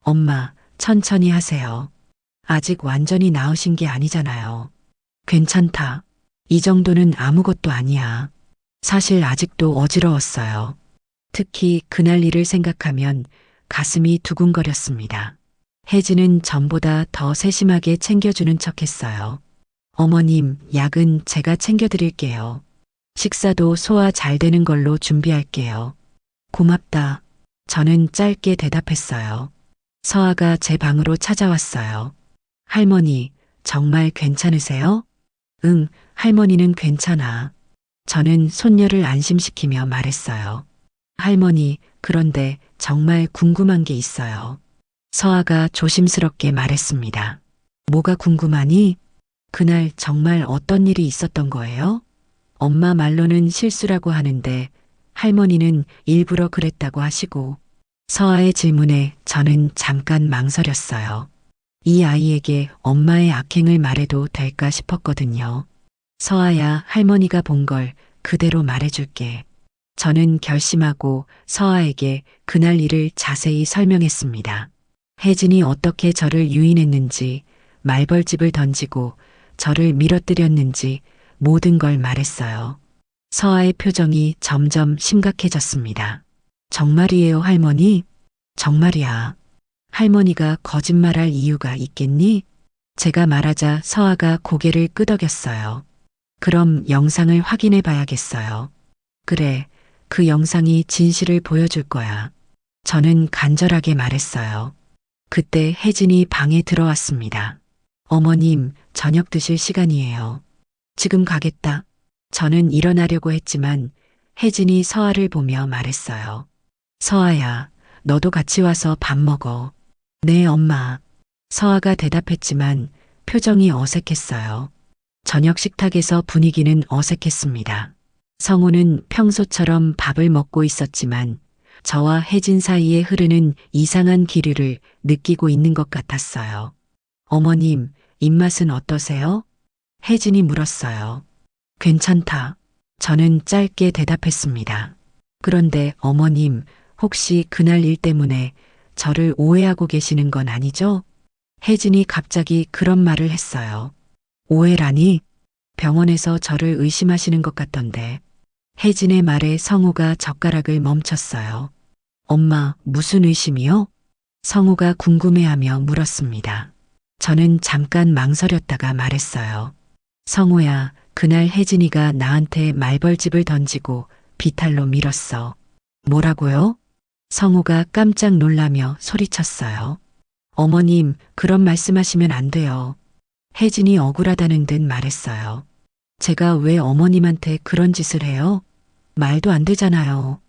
엄마, 천천히 하세요. 아직 완전히 나으신 게 아니잖아요. 괜찮다. 이 정도는 아무것도 아니야. 사실 아직도 어지러웠어요. 특히 그날 일을 생각하면 가슴이 두근거렸습니다. 혜진은 전보다 더 세심하게 챙겨주는 척했어요. 어머님, 약은 제가 챙겨드릴게요. 식사도 소화 잘 되는 걸로 준비할게요. 고맙다. 저는 짧게 대답했어요. 서아가 제 방으로 찾아왔어요. 할머니, 정말 괜찮으세요? 응, 할머니는 괜찮아. 저는 손녀를 안심시키며 말했어요. 할머니, 그런데 정말 궁금한 게 있어요. 서아가 조심스럽게 말했습니다. 뭐가 궁금하니? 그날 정말 어떤 일이 있었던 거예요? 엄마 말로는 실수라고 하는데 할머니는 일부러 그랬다고 하시고. 서아의 질문에 저는 잠깐 망설였어요. 이 아이에게 엄마의 악행을 말해도 될까 싶었거든요. 서아야, 할머니가 본 걸 그대로 말해줄게. 저는 결심하고 서아에게 그날 일을 자세히 설명했습니다. 혜진이 어떻게 저를 유인했는지, 말벌집을 던지고 저를 밀어뜨렸는지 모든 걸 말했어요. 서아의 표정이 점점 심각해졌습니다. 정말이에요, 할머니? 정말이야. 할머니가 거짓말할 이유가 있겠니? 제가 말하자 서아가 고개를 끄덕였어요. 그럼 영상을 확인해 봐야겠어요. 그래, 그 영상이 진실을 보여줄 거야. 저는 간절하게 말했어요. 그때 혜진이 방에 들어왔습니다. 어머님, 저녁 드실 시간이에요. 지금 가겠다. 저는 일어나려고 했지만 혜진이 서아를 보며 말했어요. 서아야, 너도 같이 와서 밥 먹어. 네, 엄마. 서아가 대답했지만 표정이 어색했어요. 저녁 식탁에서 분위기는 어색했습니다. 성우는 평소처럼 밥을 먹고 있었지만 저와 혜진 사이에 흐르는 이상한 기류를 느끼고 있는 것 같았어요. 어머님, 입맛은 어떠세요? 혜진이 물었어요. 괜찮다. 저는 짧게 대답했습니다. 그런데 어머님, 혹시 그날 일 때문에 저를 오해하고 계시는 건 아니죠? 혜진이 갑자기 그런 말을 했어요. 오해라니? 병원에서 저를 의심하시는 것 같던데. 혜진의 말에 성우가 젓가락을 멈췄어요. 엄마, 무슨 의심이요? 성우가 궁금해하며 물었습니다. 저는 잠깐 망설였다가 말했어요. 성우야, 그날 혜진이가 나한테 말벌집을 던지고 비탈로 밀었어. 뭐라고요? 성우가 깜짝 놀라며 소리쳤어요. 어머님, 그런 말씀하시면 안 돼요. 혜진이 억울하다는 듯 말했어요. 제가 왜 어머님한테 그런 짓을 해요? 말도 안 되잖아요.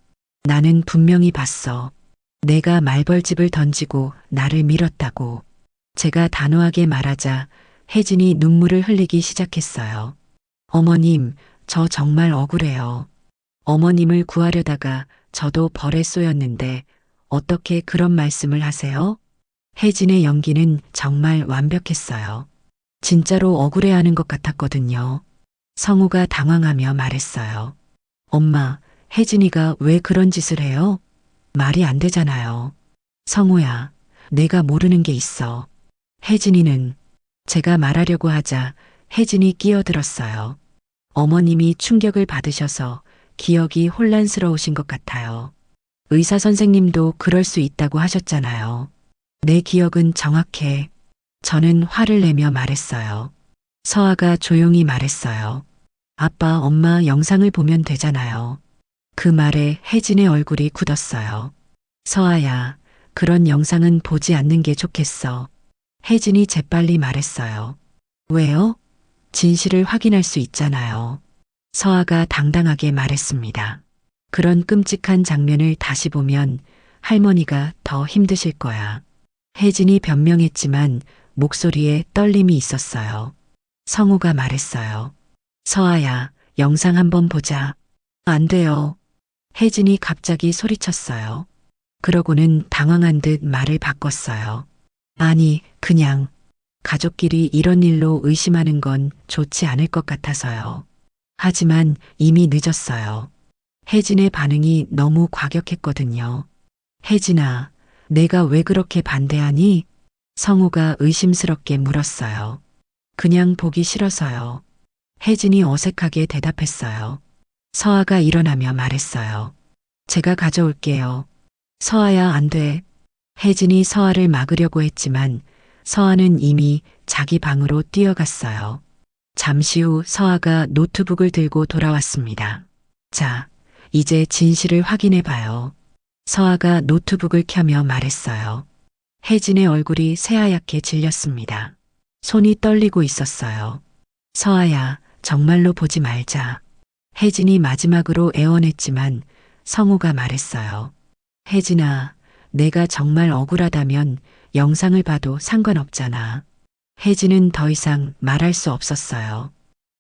나는 분명히 봤어. 내가 말벌집을 던지고 나를 밀었다고. 제가 단호하게 말하자 혜진이 눈물을 흘리기 시작했어요. 어머님, 저 정말 억울해요. 어머님을 구하려다가 저도 벌에 쏘였는데 어떻게 그런 말씀을 하세요? 혜진의 연기는 정말 완벽했어요. 진짜로 억울해하는 것 같았거든요. 성우가 당황하며 말했어요. 엄마, 혜진이가 왜 그런 짓을 해요? 말이 안 되잖아요. 성우야, 내가 모르는 게 있어. 혜진이는 제가 말하려고 하자 혜진이 끼어들었어요. 어머님이 충격을 받으셔서 기억이 혼란스러우신 것 같아요. 의사 선생님도 그럴 수 있다고 하셨잖아요. 내 기억은 정확해. 저는 화를 내며 말했어요. 서아가 조용히 말했어요. 아빠, 엄마 영상을 보면 되잖아요. 그 말에 혜진의 얼굴이 굳었어요. 서아야, 그런 영상은 보지 않는 게 좋겠어. 혜진이 재빨리 말했어요. 왜요? 진실을 확인할 수 있잖아요. 서아가 당당하게 말했습니다. 그런 끔찍한 장면을 다시 보면 할머니가 더 힘드실 거야. 혜진이 변명했지만 목소리에 떨림이 있었어요. 성우가 말했어요. 서아야, 영상 한번 보자. 안 돼요. 혜진이 갑자기 소리쳤어요. 그러고는 당황한 듯 말을 바꿨어요. 아니, 그냥 가족끼리 이런 일로 의심하는 건 좋지 않을 것 같아서요. 하지만 이미 늦었어요. 혜진의 반응이 너무 과격했거든요. 혜진아, 내가 왜 그렇게 반대하니? 성우가 의심스럽게 물었어요. 그냥 보기 싫어서요. 혜진이 어색하게 대답했어요. 서아가 일어나며 말했어요. 제가 가져올게요. 서아야, 안 돼. 혜진이 서아를 막으려고 했지만 서아는 이미 자기 방으로 뛰어갔어요. 잠시 후 서아가 노트북을 들고 돌아왔습니다. 자, 이제 진실을 확인해 봐요. 서아가 노트북을 켜며 말했어요. 혜진의 얼굴이 새하얗게 질렸습니다. 손이 떨리고 있었어요. 서아야, 정말로 보지 말자. 혜진이 마지막으로 애원했지만 성우가 말했어요. 혜진아, 내가 정말 억울하다면 영상을 봐도 상관없잖아. 혜진은 더 이상 말할 수 없었어요.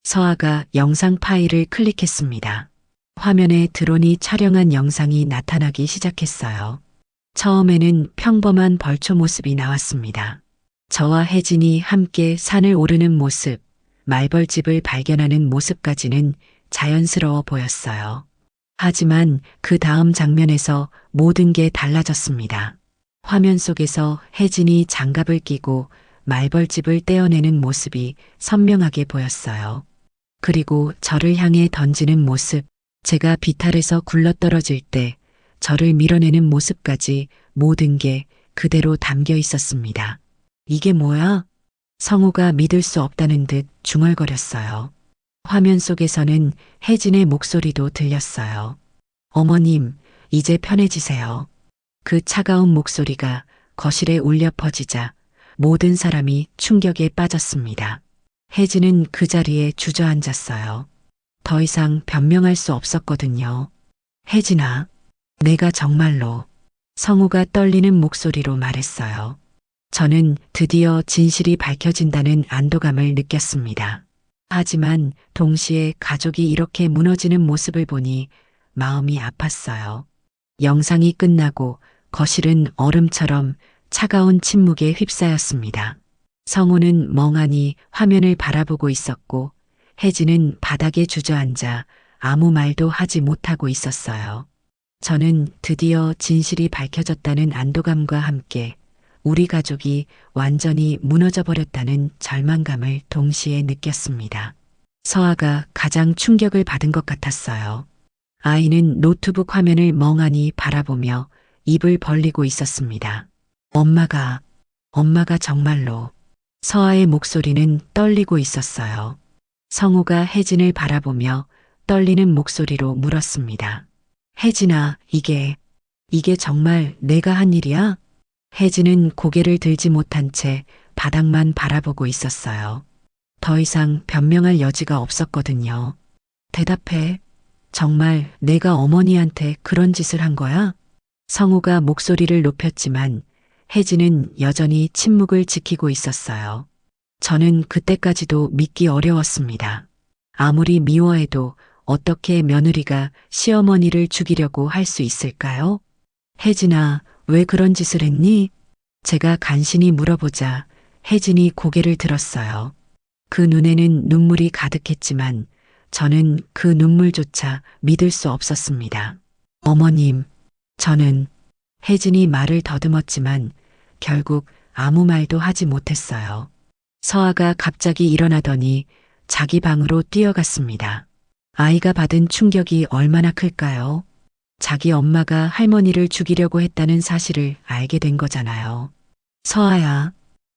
서아가 영상 파일을 클릭했습니다. 화면에 드론이 촬영한 영상이 나타나기 시작했어요. 처음에는 평범한 벌초 모습이 나왔습니다. 저와 혜진이 함께 산을 오르는 모습, 말벌집을 발견하는 모습까지는 자연스러워 보였어요. 하지만 그 다음 장면에서 모든 게 달라졌습니다. 화면 속에서 혜진이 장갑을 끼고 말벌집을 떼어내는 모습이 선명하게 보였어요. 그리고 저를 향해 던지는 모습, 제가 비탈에서 굴러떨어질 때 저를 밀어내는 모습까지 모든 게 그대로 담겨 있었습니다. 이게 뭐야? 성우가 믿을 수 없다는 듯 중얼거렸어요. 화면 속에서는 혜진의 목소리도 들렸어요. 어머님, 이제 편해지세요. 그 차가운 목소리가 거실에 울려 퍼지자 모든 사람이 충격에 빠졌습니다. 혜진은 그 자리에 주저앉았어요. 더 이상 변명할 수 없었거든요. 혜진아, 내가 정말로 성우가 떨리는 목소리로 말했어요. 저는 드디어 진실이 밝혀진다는 안도감을 느꼈습니다. 하지만 동시에 가족이 이렇게 무너지는 모습을 보니 마음이 아팠어요. 영상이 끝나고 거실은 얼음처럼 차가운 침묵에 휩싸였습니다. 성우는 멍하니 화면을 바라보고 있었고 혜진은 바닥에 주저앉아 아무 말도 하지 못하고 있었어요. 저는 드디어 진실이 밝혀졌다는 안도감과 함께 우리 가족이 완전히 무너져 버렸다는 절망감을 동시에 느꼈습니다. 서아가 가장 충격을 받은 것 같았어요. 아이는 노트북 화면을 멍하니 바라보며 입을 벌리고 있었습니다. 엄마가 정말로. 서아의 목소리는 떨리고 있었어요. 성우가 혜진을 바라보며 떨리는 목소리로 물었습니다. 혜진아, 이게 정말 내가 한 일이야? 혜진은 고개를 들지 못한 채 바닥만 바라보고 있었어요. 더 이상 변명할 여지가 없었거든요. 대답해. 정말 내가 어머니한테 그런 짓을 한 거야? 성우가 목소리를 높였지만 혜진은 여전히 침묵을 지키고 있었어요. 저는 그때까지도 믿기 어려웠습니다. 아무리 미워해도 어떻게 며느리가 시어머니를 죽이려고 할 수 있을까요? 혜진아, 왜 그런 짓을 했니? 제가 간신히 물어보자 혜진이 고개를 들었어요. 그 눈에는 눈물이 가득했지만 저는 그 눈물조차 믿을 수 없었습니다. 어머님, 저는 혜진이 말을 더듬었지만 결국 아무 말도 하지 못했어요. 서아가 갑자기 일어나더니 자기 방으로 뛰어갔습니다. 아이가 받은 충격이 얼마나 클까요? 자기 엄마가 할머니를 죽이려고 했다는 사실을 알게 된 거잖아요. 서아야,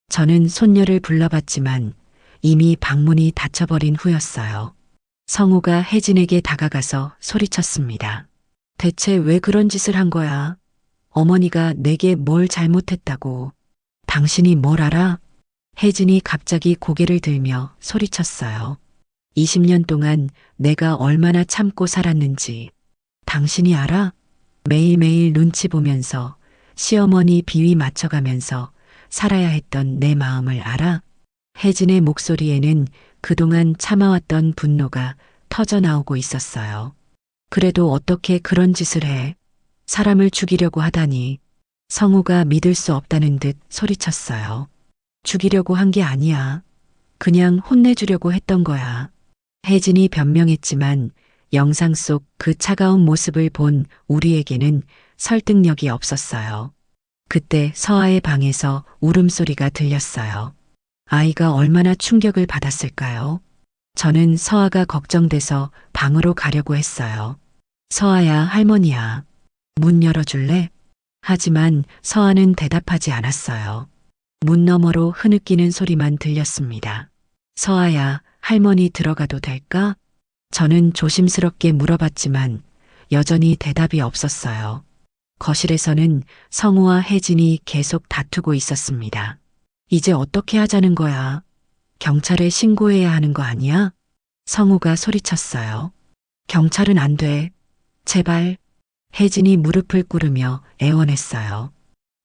저는 손녀를 불러봤지만 이미 방문이 닫혀버린 후였어요. 성우가 혜진에게 다가가서 소리쳤습니다. 대체 왜 그런 짓을 한 거야? 어머니가 내게 뭘 잘못했다고. 당신이 뭘 알아? 혜진이 갑자기 고개를 들며 소리쳤어요. 20년 동안 내가 얼마나 참고 살았는지 당신이 알아? 매일매일 눈치 보면서 시어머니 비위 맞춰가면서 살아야 했던 내 마음을 알아? 혜진의 목소리에는 그동안 참아왔던 분노가 터져나오고 있었어요. 그래도 어떻게 그런 짓을 해? 사람을 죽이려고 하다니. 성우가 믿을 수 없다는 듯 소리쳤어요. 죽이려고 한 게 아니야. 그냥 혼내주려고 했던 거야. 혜진이 변명했지만 영상 속 그 차가운 모습을 본 우리에게는 설득력이 없었어요. 그때 서아의 방에서 울음소리가 들렸어요. 아이가 얼마나 충격을 받았을까요? 저는 서아가 걱정돼서 방으로 가려고 했어요. 서아야, 할머니야. 문 열어줄래? 하지만 서아는 대답하지 않았어요. 문 너머로 흐느끼는 소리만 들렸습니다. 서아야, 할머니 들어가도 될까? 저는 조심스럽게 물어봤지만 여전히 대답이 없었어요. 거실에서는 성우와 혜진이 계속 다투고 있었습니다. 이제 어떻게 하자는 거야? 경찰에 신고해야 하는 거 아니야? 성우가 소리쳤어요. 경찰은 안 돼. 제발. 혜진이 무릎을 꿇으며 애원했어요.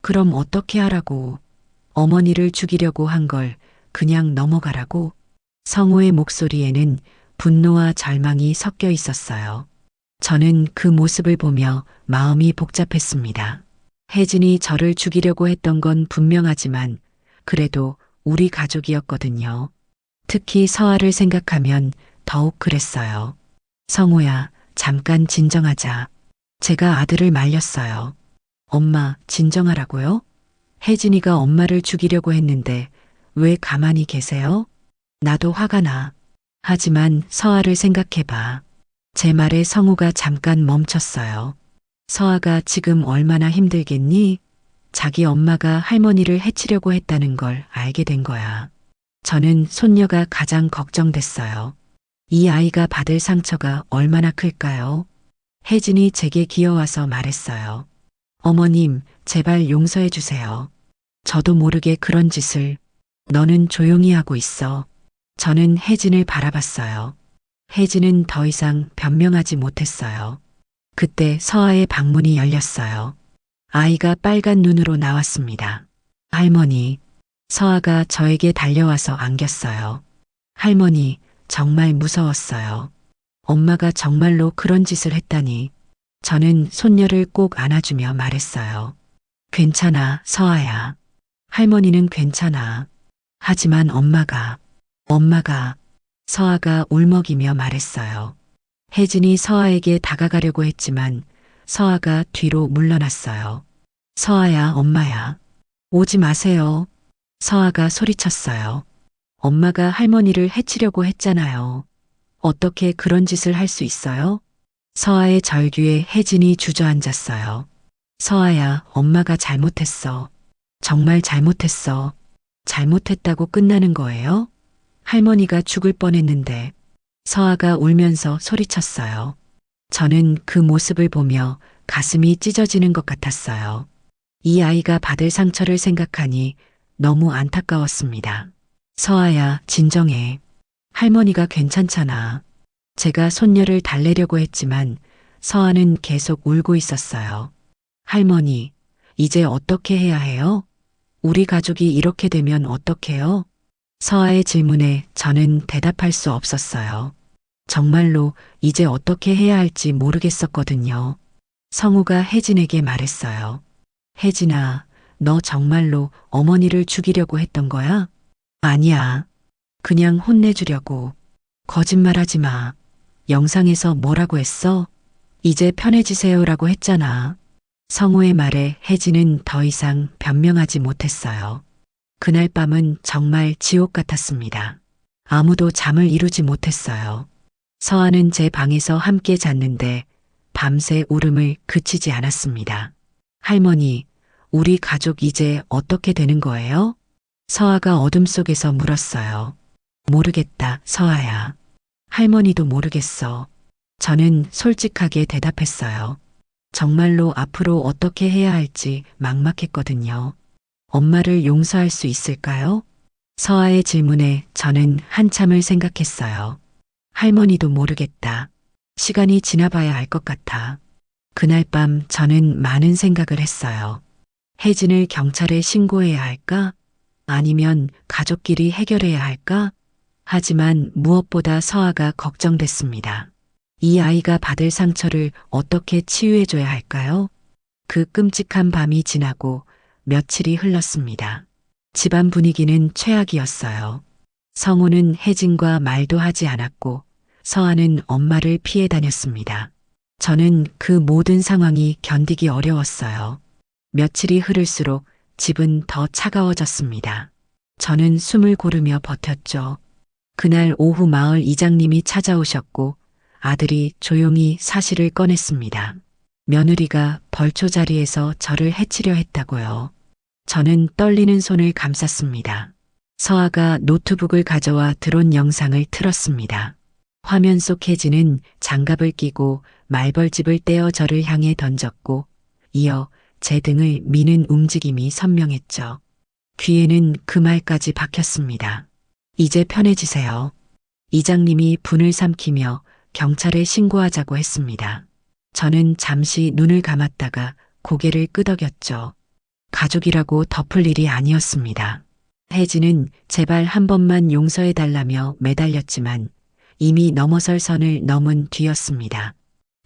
그럼 어떻게 하라고? 어머니를 죽이려고 한 걸 그냥 넘어가라고? 성우의 목소리에는 분노와 절망이 섞여 있었어요. 저는 그 모습을 보며 마음이 복잡했습니다. 혜진이 저를 죽이려고 했던 건 분명하지만 그래도 우리 가족이었거든요. 특히 서아를 생각하면 더욱 그랬어요. 성우야, 잠깐 진정하자. 제가 아들을 말렸어요. 엄마, 진정하라고요? 혜진이가 엄마를 죽이려고 했는데 왜 가만히 계세요? 나도 화가 나. 하지만 서아를 생각해봐. 제 말에 성우가 잠깐 멈췄어요. 서아가 지금 얼마나 힘들겠니? 자기 엄마가 할머니를 해치려고 했다는 걸 알게 된 거야. 저는 손녀가 가장 걱정됐어요. 이 아이가 받을 상처가 얼마나 클까요? 혜진이 제게 기어와서 말했어요. 어머님, 제발 용서해 주세요. 저도 모르게 그런 짓을. 너는 조용히 하고 있어. 저는 혜진을 바라봤어요. 혜진은 더 이상 변명하지 못했어요. 그때 서아의 방문이 열렸어요. 아이가 빨간 눈으로 나왔습니다. 할머니, 서아가 저에게 달려와서 안겼어요. 할머니, 정말 무서웠어요. 엄마가 정말로 그런 짓을 했다니. 저는 손녀를 꼭 안아주며 말했어요. 괜찮아, 서아야. 할머니는 괜찮아. 하지만 엄마가. 서아가 울먹이며 말했어요. 혜진이 서아에게 다가가려고 했지만 서아가 뒤로 물러났어요. 서아야, 엄마야. 오지 마세요. 서아가 소리쳤어요. 엄마가 할머니를 해치려고 했잖아요. 어떻게 그런 짓을 할 수 있어요? 서아의 절규에 혜진이 주저앉았어요. 서아야, 엄마가 잘못했어. 정말 잘못했어. 잘못했다고 끝나는 거예요? 할머니가 죽을 뻔했는데. 서아가 울면서 소리쳤어요. 저는 그 모습을 보며 가슴이 찢어지는 것 같았어요. 이 아이가 받을 상처를 생각하니 너무 안타까웠습니다. 서아야, 진정해. 할머니가 괜찮잖아. 제가 손녀를 달래려고 했지만 서아는 계속 울고 있었어요. 할머니, 이제 어떻게 해야 해요? 우리 가족이 이렇게 되면 어떡해요? 서아의 질문에 저는 대답할 수 없었어요. 정말로 이제 어떻게 해야 할지 모르겠었거든요. 성우가 혜진에게 말했어요. 혜진아, 너 정말로 어머니를 죽이려고 했던 거야? 아니야. 그냥 혼내주려고. 거짓말하지 마. 영상에서 뭐라고 했어? 이제 편해지세요라고 했잖아. 성우의 말에 혜진은 더 이상 변명하지 못했어요. 그날 밤은 정말 지옥 같았습니다. 아무도 잠을 이루지 못했어요. 서아는 제 방에서 함께 잤는데 밤새 울음을 그치지 않았습니다. 할머니, 우리 가족 이제 어떻게 되는 거예요? 서아가 어둠 속에서 물었어요. 모르겠다, 서아야. 할머니도 모르겠어. 저는 솔직하게 대답했어요. 정말로 앞으로 어떻게 해야 할지 막막했거든요. 엄마를 용서할 수 있을까요? 서아의 질문에 저는 한참을 생각했어요. 할머니도 모르겠다. 시간이 지나봐야 알 것 같아. 그날 밤 저는 많은 생각을 했어요. 혜진을 경찰에 신고해야 할까? 아니면 가족끼리 해결해야 할까? 하지만 무엇보다 서아가 걱정됐습니다. 이 아이가 받을 상처를 어떻게 치유해줘야 할까요? 그 끔찍한 밤이 지나고 며칠이 흘렀습니다. 집안 분위기는 최악이었어요. 성우는 혜진과 말도 하지 않았고 서아는 엄마를 피해 다녔습니다. 저는 그 모든 상황이 견디기 어려웠어요. 며칠이 흐를수록 집은 더 차가워졌습니다. 저는 숨을 고르며 버텼죠. 그날 오후 마을 이장님이 찾아오셨고 아들이 조용히 사실을 꺼냈습니다. 며느리가 벌초 자리에서 저를 해치려 했다고요. 저는 떨리는 손을 감쌌습니다. 서아가 노트북을 가져와 드론 영상을 틀었습니다. 화면 속 혜진은 장갑을 끼고 말벌집을 떼어 저를 향해 던졌고 이어 제 등을 미는 움직임이 선명했죠. 귀에는 그 말까지 박혔습니다. 이제 편해지세요. 이장님이 분을 삼키며 경찰에 신고하자고 했습니다. 저는 잠시 눈을 감았다가 고개를 끄덕였죠. 가족이라고 덮을 일이 아니었습니다. 혜진은 제발 한 번만 용서해달라며 매달렸지만 이미 넘어설 선을 넘은 뒤였습니다.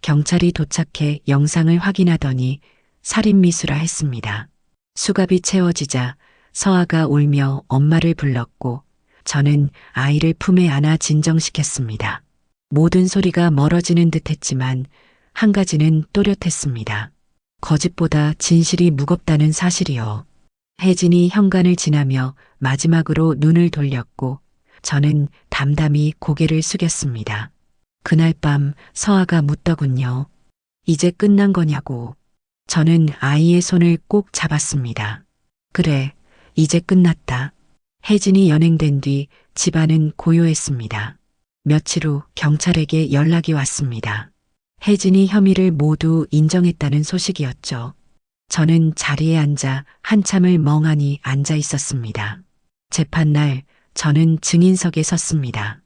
경찰이 도착해 영상을 확인하더니 살인미수라 했습니다. 수갑이 채워지자 서아가 울며 엄마를 불렀고 저는 아이를 품에 안아 진정시켰습니다. 모든 소리가 멀어지는 듯 했지만 한 가지는 또렷했습니다. 거짓보다 진실이 무겁다는 사실이요. 혜진이 현관을 지나며 마지막으로 눈을 돌렸고 저는 담담히 고개를 숙였습니다. 그날 밤 서아가 묻더군요. 이제 끝난 거냐고. 저는 아이의 손을 꼭 잡았습니다. 그래, 이제 끝났다. 혜진이 연행된 뒤 집안은 고요했습니다. 며칠 후 경찰에게 연락이 왔습니다. 혜진이 혐의를 모두 인정했다는 소식이었죠. 저는 자리에 앉아 한참을 멍하니 앉아 있었습니다. 재판날 저는 증인석에 섰습니다.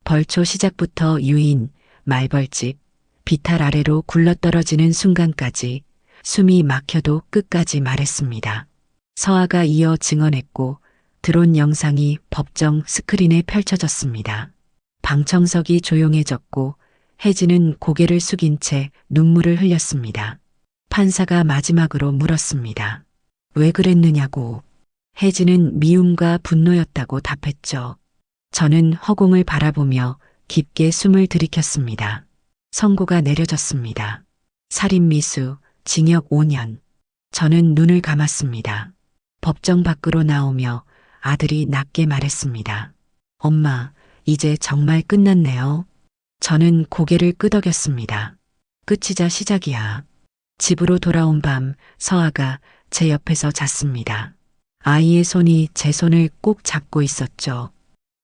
벌초 시작부터 유인, 말벌집, 비탈 아래로 굴러떨어지는 순간까지 숨이 막혀도 끝까지 말했습니다. 서아가 이어 증언했고 드론 영상이 법정 스크린에 펼쳐졌습니다. 방청석이 조용해졌고 혜진은 고개를 숙인 채 눈물을 흘렸습니다. 판사가 마지막으로 물었습니다. 왜 그랬느냐고. 혜진은 미움과 분노였다고 답했죠. 저는 허공을 바라보며 깊게 숨을 들이켰습니다. 선고가 내려졌습니다. 살인미수, 징역 5년. 저는 눈을 감았습니다. 법정 밖으로 나오며 아들이 낮게 말했습니다. 엄마, 이제 정말 끝났네요. 저는 고개를 끄덕였습니다. 끝이자 시작이야. 집으로 돌아온 밤 서아가 제 옆에서 잤습니다. 아이의 손이 제 손을 꼭 잡고 있었죠.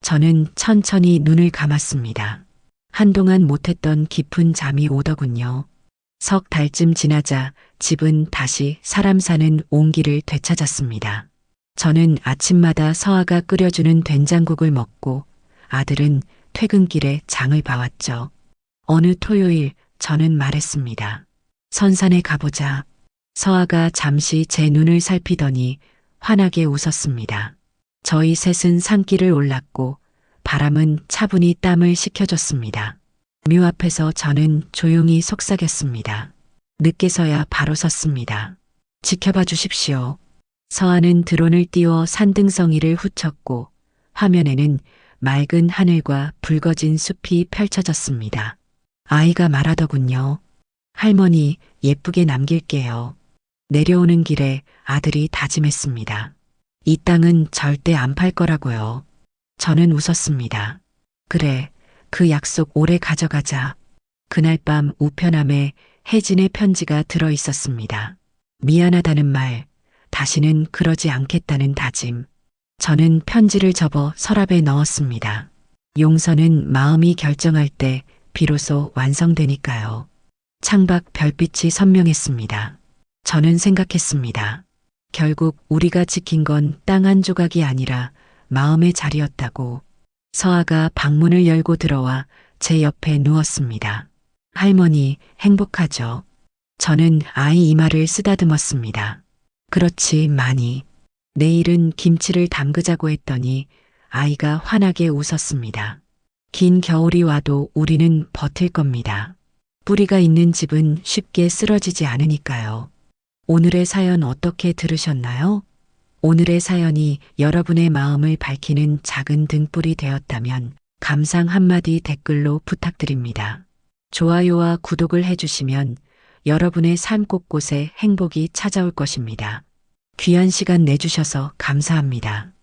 저는 천천히 눈을 감았습니다. 한동안 못했던 깊은 잠이 오더군요. 석 달쯤 지나자 집은 다시 사람 사는 온기를 되찾았습니다. 저는 아침마다 서아가 끓여주는 된장국을 먹고 아들은 퇴근길에 장을 봐왔죠. 어느 토요일 저는 말했습니다. 선산에 가보자. 서아가 잠시 제 눈을 살피더니 환하게 웃었습니다. 저희 셋은 산길을 올랐고 바람은 차분히 땀을 식혀줬습니다. 묘 앞에서 저는 조용히 속삭였습니다. 늦게서야 바로 섰습니다. 지켜봐 주십시오. 서아는 드론을 띄워 산등성이를 훔쳤고 화면에는 맑은 하늘과 붉어진 숲이 펼쳐졌습니다. 아이가 말하더군요. 할머니, 예쁘게 남길게요. 내려오는 길에 아들이 다짐했습니다. 이 땅은 절대 안 팔 거라고요. 저는 웃었습니다. 그래, 그 약속 오래 가져가자. 그날 밤 우편함에 혜진의 편지가 들어 있었습니다. 미안하다는 말, 다시는 그러지 않겠다는 다짐. 저는 편지를 접어 서랍에 넣었습니다. 용서는 마음이 결정할 때 비로소 완성되니까요. 창밖 별빛이 선명했습니다. 저는 생각했습니다. 결국 우리가 지킨 건 땅 한 조각이 아니라 마음의 자리였다고. 서아가 방문을 열고 들어와 제 옆에 누웠습니다. 할머니, 행복하죠? 저는 아이 이마를 쓰다듬었습니다. 그렇지, 많이. 내일은 김치를 담그자고 했더니 아이가 환하게 웃었습니다. 긴 겨울이 와도 우리는 버틸 겁니다. 뿌리가 있는 집은 쉽게 쓰러지지 않으니까요. 오늘의 사연 어떻게 들으셨나요? 오늘의 사연이 여러분의 마음을 밝히는 작은 등불이 되었다면 감상 한마디 댓글로 부탁드립니다. 좋아요와 구독을 해주시면 여러분의 삶 곳곳에 행복이 찾아올 것입니다. 귀한 시간 내주셔서 감사합니다.